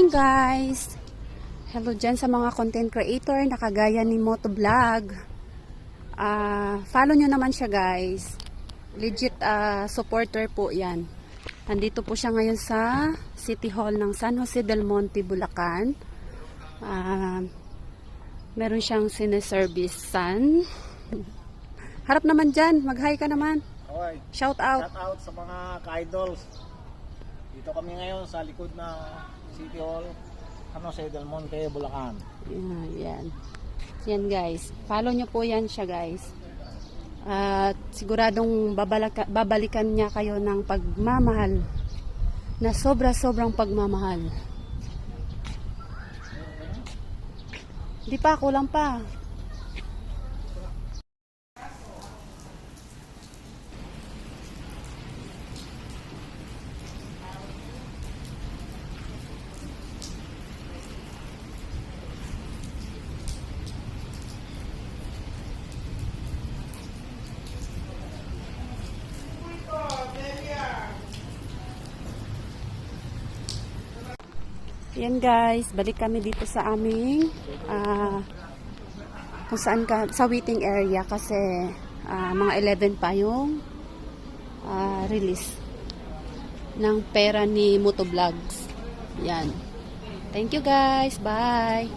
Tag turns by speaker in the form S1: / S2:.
S1: Guys, hello dyan sa mga content creator na kagaya ni Motovlog. Follow nyo naman siya guys. Legit supporter po yan. Nandito po siya ngayon sa City Hall ng San Jose del Monte, Bulacan. Meron siyang sineservicean. Harap naman dyan, mag-hi ka naman.
S2: Okay.
S1: Shout out.
S2: Shout out sa mga ka-idols. Dito kami ngayon sa likod ng City Hall, San Jose del Monte, Bulacan.
S1: Yan. Yan guys. Follow nyo po yan siya guys. At siguradong babalikan niya kayo ng pagmamahal. Na sobrang pagmamahal. Di pa, kulang pa. Yan guys, balik kami dito sa aming kung saan sa waiting area kasi mga 11 pa yung release ng pera ni Motovlogs. Yan. Thank you guys. Bye.